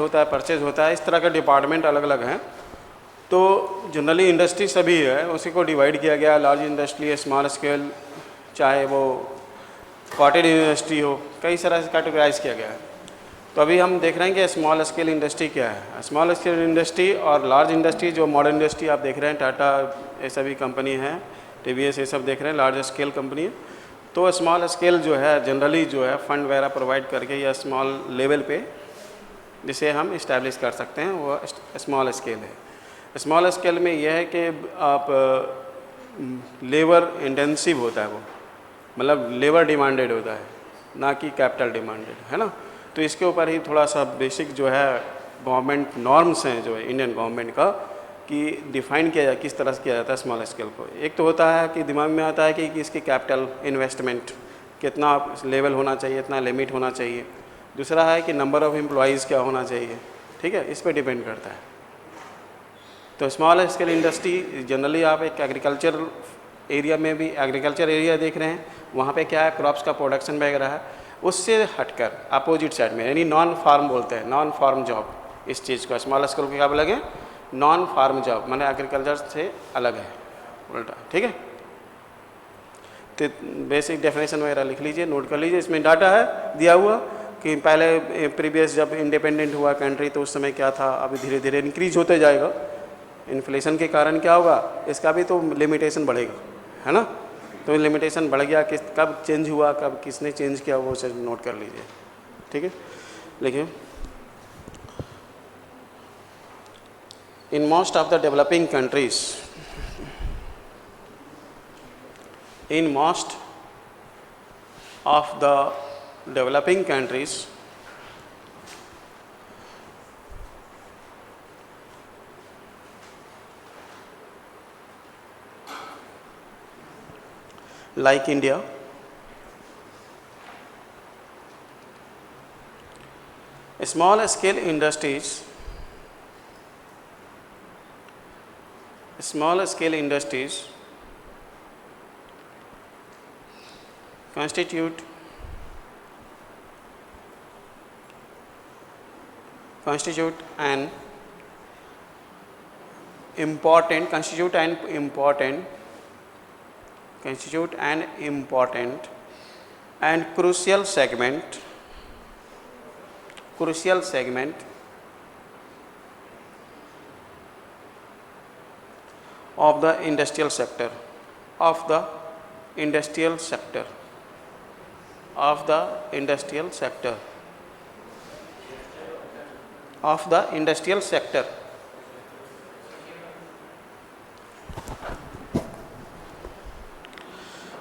होता है, परचेज होता है, इस तरह का डिपार्टमेंट अलग अलग हैं। तो जनरली इंडस्ट्री सभी है, उसी को डिवाइड किया गया, लार्ज इंडस्ट्री, स्मॉल स्केल, चाहे वो कॉटेज इंडस्ट्री हो, कई तरह से कैटेगराइज किया गया है। तो अभी हम देख रहे हैं कि स्मॉल स्केल इंडस्ट्री क्या है। स्मॉल स्केल इंडस्ट्री और लार्ज इंडस्ट्री, जो मॉडर्न इंडस्ट्री आप देख रहे हैं, टाटा ये सभी कंपनी हैं, टीवीएस, ये सब देख रहे हैं, लार्ज स्केल कंपनी है। तो स्मॉल स्केल जो है जनरली जो है फंड वगैरह प्रोवाइड करके या स्मॉल लेवल पे जिसे हम इस्टेब्लिश कर सकते हैं, वो स्मॉल स्केल है। स्मॉल स्केल में यह है कि आप लेबर इंटेंसिव होता है, वो मतलब लेबर डिमांडेड होता है, ना कि कैपिटल डिमांडेड, है ना। तो इसके ऊपर ही थोड़ा सा बेसिक जो है गवर्नमेंट नॉर्म्स हैं जो है इंडियन गवर्नमेंट का, कि डिफ़ाइन किया जाए किस तरह से किया जाता है स्मॉल स्केल को। एक तो होता है कि दिमाग में आता है कि इसकी कैपिटल इन्वेस्टमेंट कितना लेवल होना चाहिए, इतना लिमिट होना चाहिए। दूसरा है कि नंबर ऑफ़ एम्प्लॉयज़ क्या होना चाहिए, ठीक है, इस पर डिपेंड करता है। तो स्मॉल स्केल इंडस्ट्री जनरली आप एक एग्रीकल्चर एरिया में भी, एग्रीकल्चर एरिया देख रहे हैं, वहाँ पे क्या है, क्रॉप्स का प्रोडक्शन वगैरह है, उससे हटकर अपोजिट साइड में, यानी नॉन फार्म बोलते हैं, नॉन फार्म जॉब, इस चीज़ को स्मॉल स्केल को क्या बोलेंगे, नॉन फार्म जॉब, माने एग्रीकल्चर से अलग है उल्टा, ठीक है। तो बेसिक डेफिनेशन वगैरह लिख लीजिए, नोट कर लीजिए। इसमें डाटा है दिया हुआ कि पहले प्रीवियस जब इंडिपेंडेंट हुआ कंट्री तो उस समय क्या था, अभी धीरे धीरे इंक्रीज होते जाएगा। इन्फ्लेशन के कारण क्या होगा, इसका भी तो लिमिटेशन बढ़ेगा, है ना। तो लिमिटेशन बढ़ गया, किस कब चेंज हुआ, कब किसने चेंज किया, वो चीज़ नोट कर लीजिए, ठीक है। लिखिए, in most of the developing countries, in most of the developing countries like India, small scale industries constitute an important and crucial segment of the industrial sector of the industrial sector of the industrial sector of the industrial sector.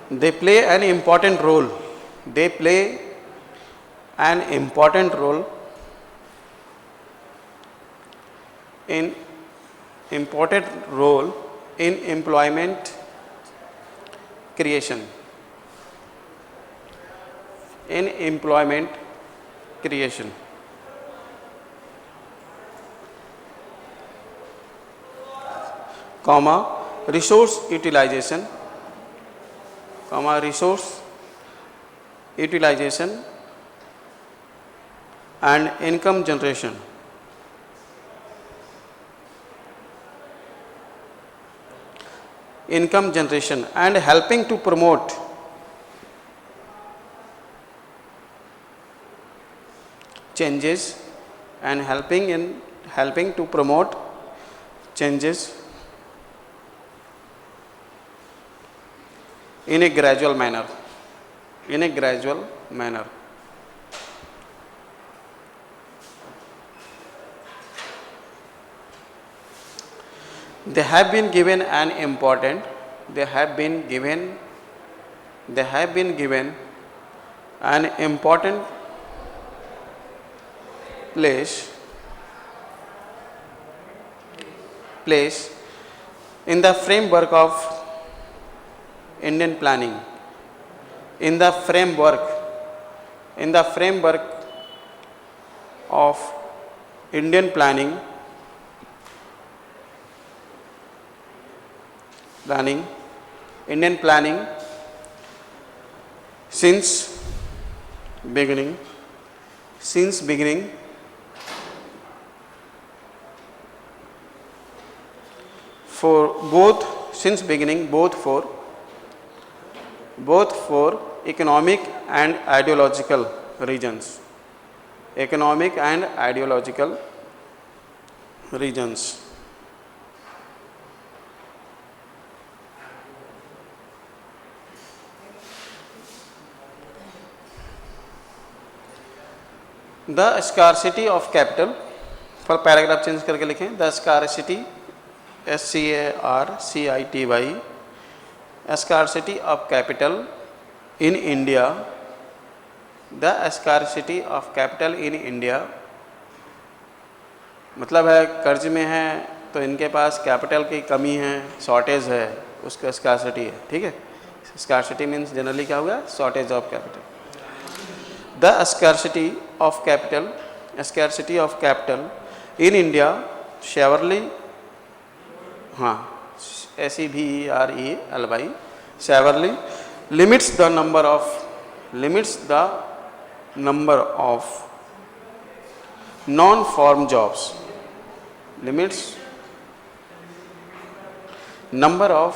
They play an important role. They play an important role in employment creation. In employment creation. Comma, resource utilization, and income generation. And helping to promote changes and helping to promote changes in a gradual manner. They have been given an important place in the framework of Indian planning, in the framework of Indian planning since beginning for both since beginning both for economic and ideological reasons, economic and ideological reasons. The scarcity of capital, for paragraph change करके लिखें, the scarcity SCARCITY, scarcity of capital in India, the scarcity of capital in India, मतलब है कर्ज में है तो इनके पास capital की कमी है, शॉर्टेज है, उसका स्कारसिटी है, ठीक है। स्कारसिटी मीन्स जनरली क्या होगा, shortage of capital. The scarcity of capital in India severely, हाँ SEVERELY, severely limits the number of non-farm jobs, limits number of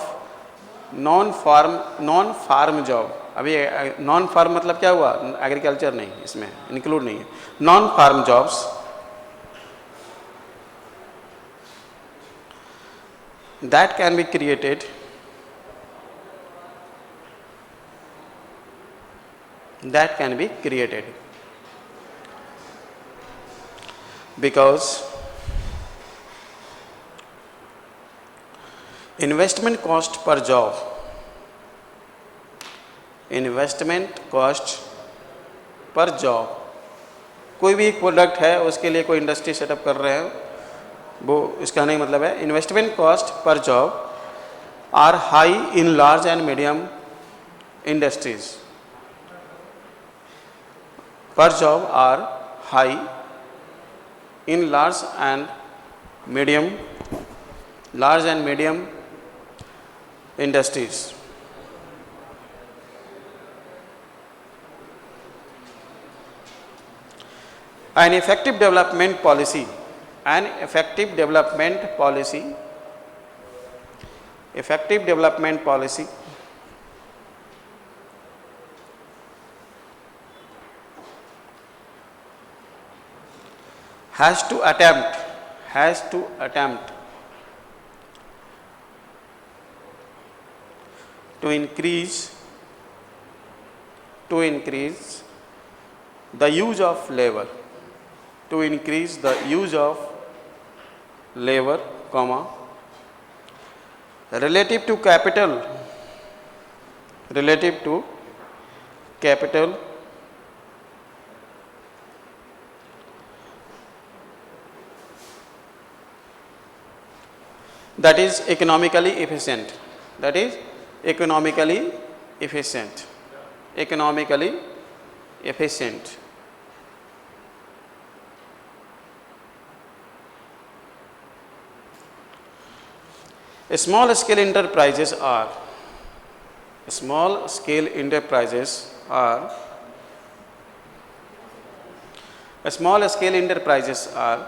non-farm job। अभी नॉन फार्म मतलब क्या हुआ, एग्रीकल्चर नहीं, इसमें इंक्लूड नहीं है, non farm jobs that can be created because investment cost per job, कोई भी एक प्रोडक्ट है उसके लिए कोई इंडस्ट्री सेटअप कर रहे हैं, वो इसका नहीं मतलब है, इन्वेस्टमेंट कॉस्ट पर job are high in large and medium industries, पर job are high in large and medium industries. An effective development policy has to attempt to increase the use of labor, comma, relative to capital, that is economically efficient, Small scale enterprises are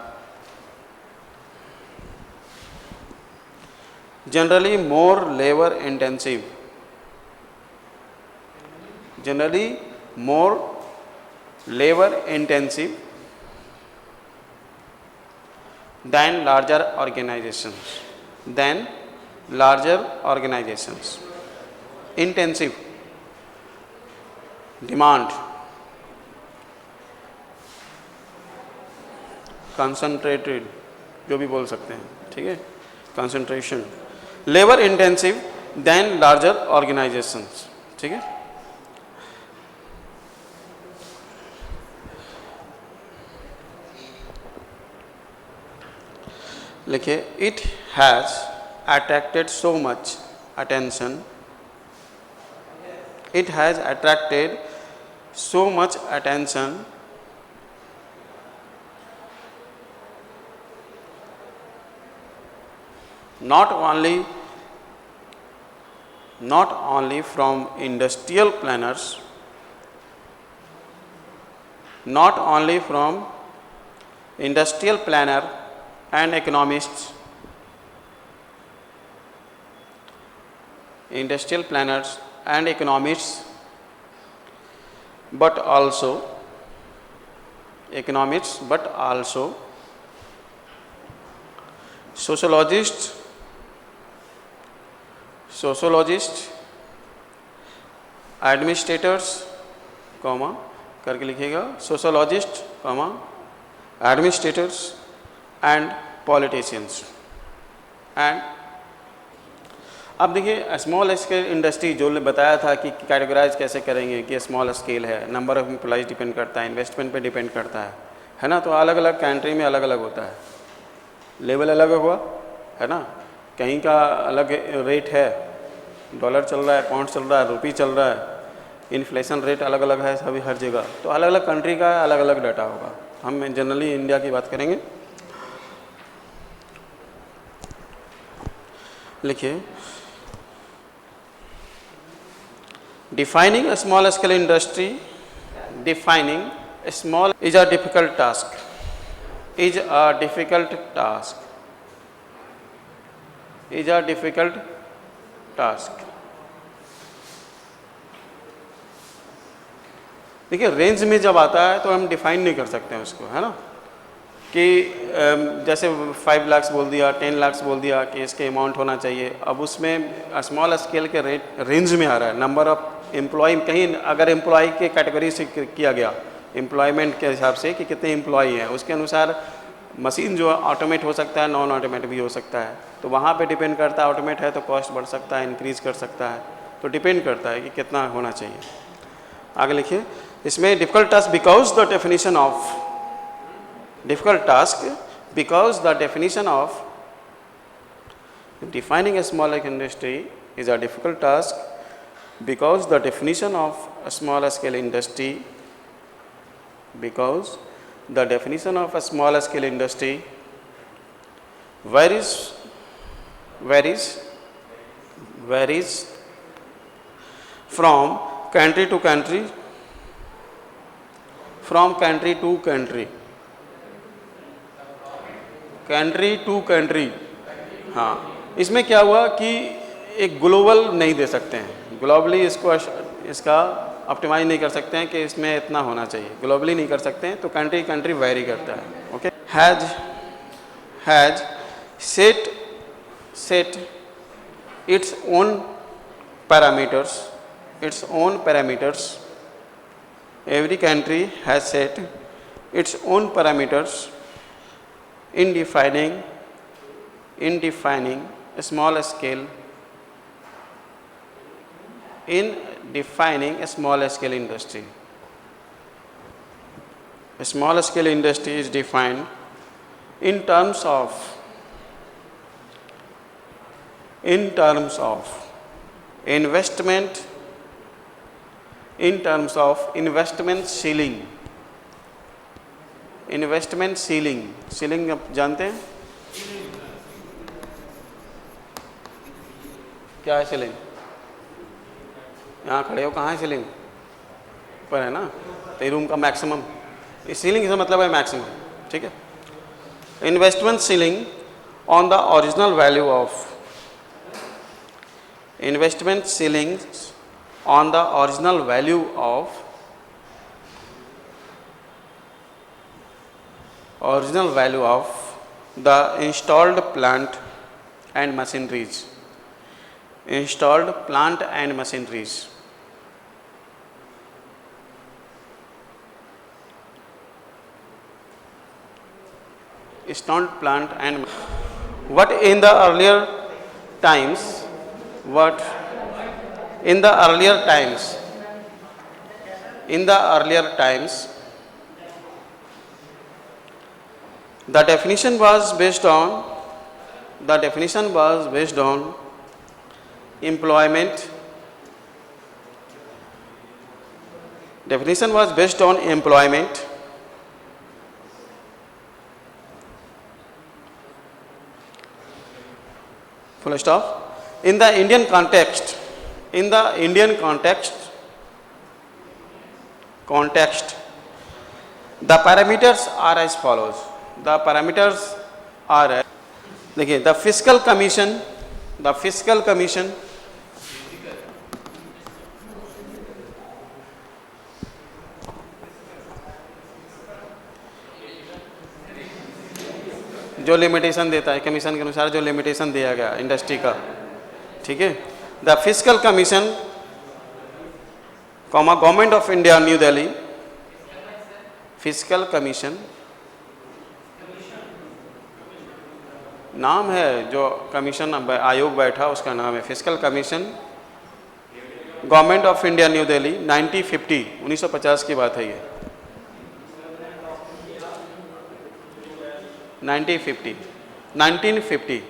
generally more labor intensive, than larger organizations, intensive, demand, concentrated, जो भी बोल सकते हैं, ठीक है, concentration, labor intensive than larger organizations, ठीक है। लिखिए, it has attracted so much attention, not only from industrial planners, and economists, industrial planners and economists, but also sociologists, administrators, comma करके लिखिएगा, sociologist, comma administrators and politicians. And अब देखिए small scale industry जो बताया था कि categorise कैसे करेंगे कि स्मॉल स्केल है, नंबर ऑफ एम्प्लॉइज डिपेंड करता है, इन्वेस्टमेंट पे डिपेंड करता है ना। तो अलग अलग कंट्री में अलग अलग होता है, लेवल अलग हुआ है ना, कहीं का अलग रेट है, डॉलर चल रहा है, पाउंड चल रहा है, रुपी चल रहा है, इन्फ्लेशन रेट अलग अलग है सभी हर जगह, तो अलग अलग कंट्री का अलग अलग डाटा होगा। हम जनरली इंडिया की बात करेंगे। लिखिए, defining a small scale industry, defining small is a difficult task, is a difficult task, is a difficult task. देखिए रेंज में जब आता है तो हम डिफाइन नहीं कर सकते हैं उसको, है ना, कि जैसे 5 लाख बोल दिया, 10 लाख बोल दिया कि इसके अमाउंट होना चाहिए। अब उसमें स्मॉल स्केल के रेंज में आ रहा है, नंबर ऑफ एम्प्लॉय, कहीं अगर एम्प्लॉय के कैटेगरी से किया गया, एम्प्लॉयमेंट के हिसाब से कि कितने एम्प्लॉय हैं, उसके अनुसार मशीन जो ऑटोमेट हो सकता है, नॉन ऑटोमेट भी हो सकता है। तो वहाँ पे डिपेंड करता है, ऑटोमेट है तो कॉस्ट बढ़ सकता है, इंक्रीज कर सकता है, तो डिपेंड करता है कि कितना होना चाहिए। आगे लिखिए, इसमें difficult task because the definition of, difficult task because the definition of defining a small industry is a difficult task because the definition of a small scale industry, because the definition of a small scale industry varies from country to country, from country to country, country to country। हाँ, इसमें क्या हुआ कि एक global नहीं दे सकते हैं, globally इसका ऑप्टिमाइज नहीं कर सकते हैं कि इसमें इतना होना चाहिए, ग्लोबली नहीं कर सकते हैं, तो कंट्री कंट्री वेरी करता है। Okay, has set its own parameters, its own parameters, every country has set its own parameters in defining a small scale, in defining a small scale industry. A small scale industry is defined in terms of investment, in terms of investment ceiling, investment ceiling आप जानते हैं क्या है ceiling? यहाँ खड़े हो, कहाँ है सीलिंग? ऊपर है ना, तो रूम का मैक्सिमम, इस सीलिंग से मतलब है मैक्सिमम, ठीक है। Investment ceiling on the original value of, investment ceilings on the original value of the installed plant and machineries, installed plant and machineries, installed plant and what in the earlier times, what in the earlier times, the definition was based on employment, definition was based on employment, full stop. In the Indian context, the parameters are as follows. The parameters are, देखिए, the fiscal commission जो limitation देता है commission के अनुसार जो limitation दिया गया industry का, ठीक है। The physical commission comma government of India new Delhi, physical commission नाम है, जो कमीशन आयोग बैठा उसका नाम है physical commission, government of India new Delhi 1950, 1950 की बात है ये, 1950 1950।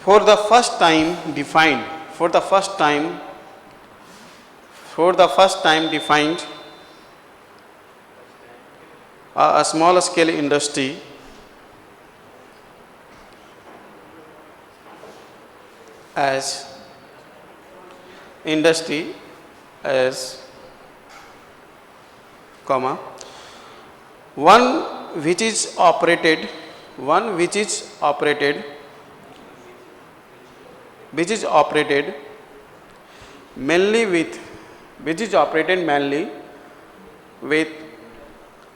For the first time defined, for the first time defined a small scale industry as comma one which is operated mainly with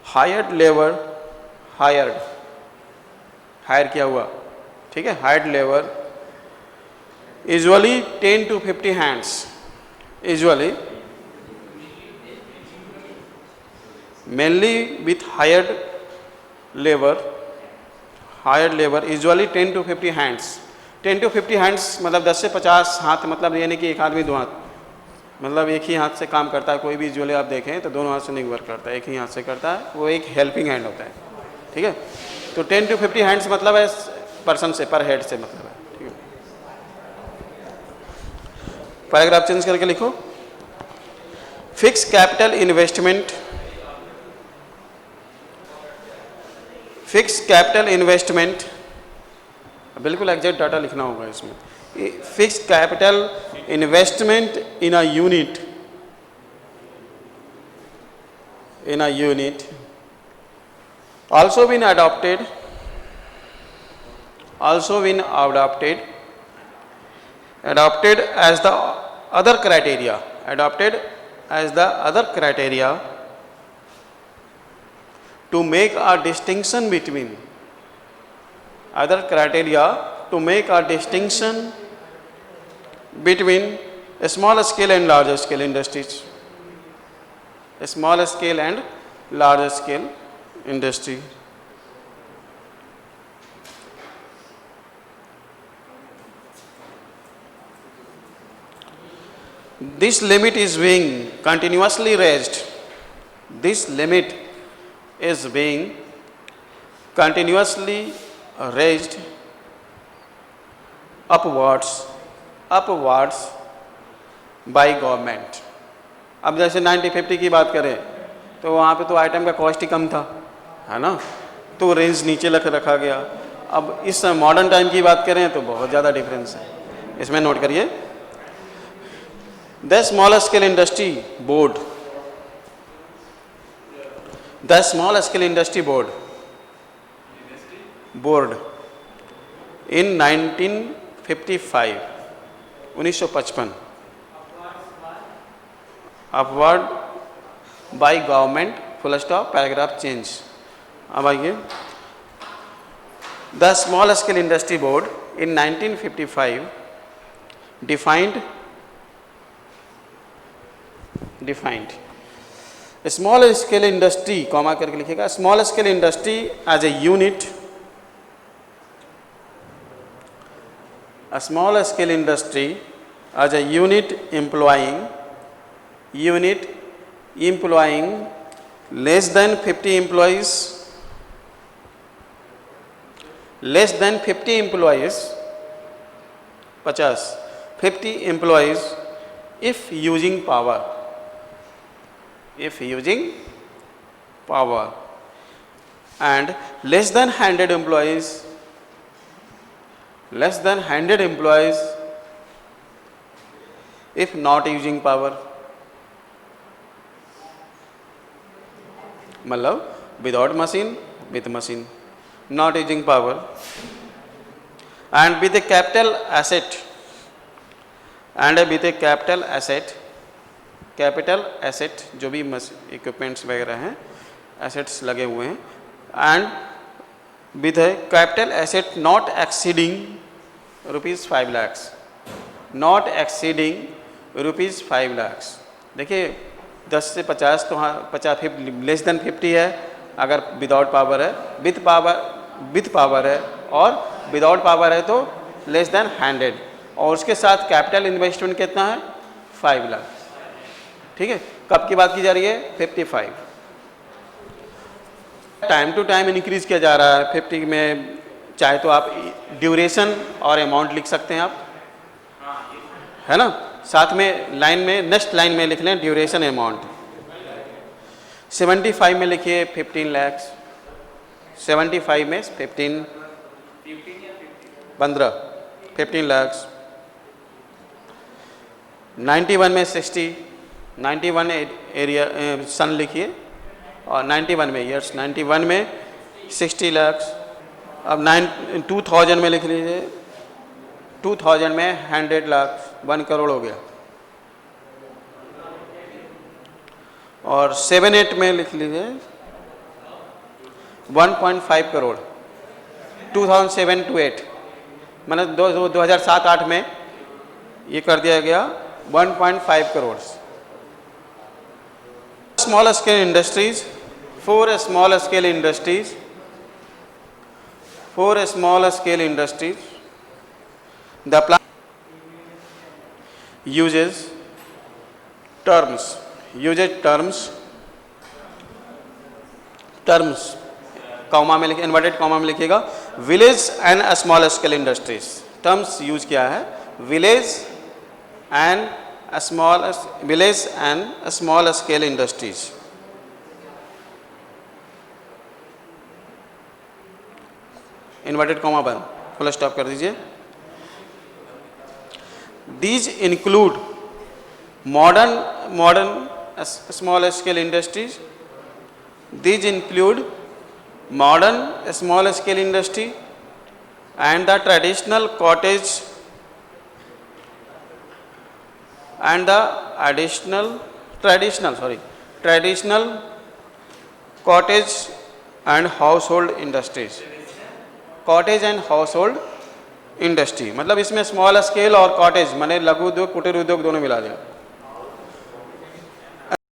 hired labor, hired किया हुआ, ठीक है, hired labor, usually 10 to 50 hands, usually mainly with hired labor, usually 10 to 50 hands, 10 to 50 hands मतलब 10 से 50 हाथ, मतलब ये नहीं कि एक आदमी दो हाथ, मतलब एक ही हाथ से काम करता है। कोई भी यूजुअली आप देखें तो दोनों हाथ से नहीं वर्क करता है, एक ही हाथ से करता है, वो एक हेल्पिंग हैंड होता है, ठीक है। तो 10 to 50 हैंड्स मतलब है पर्सन से, पर हेड से मतलब है, ठीक है। पैराग्राफ चेंज करके लिखो, फिक्स कैपिटल इन्वेस्टमेंट, बिल्कुल एग्जैक्ट डाटा लिखना होगा इसमें। Fix capital investment in a unit also been adopted as the other criteria to make a distinction between small scale and larger scale industries, industry. This limit is being continuously raised. Upwards by government. अब जैसे 1950 की बात करें तो वहाँ पे तो item का कॉस्ट ही कम था, है ना, तो रेंज नीचे रखा गया। अब इस मॉडर्न टाइम की बात करें तो बहुत ज़्यादा डिफरेंस है, इसमें नोट करिए। The small scale industry board in 1955, 1955, upward by government, full stop, paragraph change. अब आइए, the small scale industry board in 1955 defined small scale industry, comma करके लिखिएगा, small scale industry as a unit, employing less than 50 employees, 50 employees if using power, and less than 100 employees if not using power, मतलब without machine, with machine, not using power, and with a capital asset, जो भी equipments वगैरह हैं, assets लगे हुए हैं, and with है capital asset not exceeding ₹5 lakhs, not exceeding ₹5 lakhs। देखिए 10 से 50 तो हाँ 50 लेस देन 50 है अगर विदाउट पावर है, विथ पावर है, और विदाउट पावर है तो लेस देन 100, और उसके साथ कैपिटल इन्वेस्टमेंट कितना है 5 लाख। ठीक है, कब की बात की जा रही है 55। टाइम टू टाइम इंक्रीज किया जा रहा है 50 में, चाहे तो आप ड्यूरेशन और अमाउंट लिख सकते हैं आप, है ना, साथ में लाइन में नेक्स्ट लाइन में लिख लें ड्यूरेशन अमाउंट। 75 में लिखिए 15 lakhs, 75 में 15 lakhs। 91 में 60, 91 एरिया सन लिखिए, और 91 में ईयर्स, 91 में 60 lakhs। अब 2000 में लिख लीजिए, 2000 में 100 lakhs, 1 करोड़ हो गया। और 78 में लिख लीजिए 1.5 करोड़, 2007 to 8 मतलब 2007-8 में ये कर दिया गया 1.5 crore. Small scale industries, 4 small scale industries, 4 small scale industries, the plan uses terms comma में लिखिए, इन्वर्टेड कॉमा में लिखिएगा, village and small scale industries. Terms use किया है village and small scale industries. Inverted comma बंद, फुल स्टॉप कर दीजिए। These include modern small scale industries, these include modern small scale industry and the traditional cottage and the traditional cottage and household industries। Cottage and household industry मतलब इसमें small scale और cottage माने लघु उद्योग कुटीर उद्योग दोनों मिला दिया।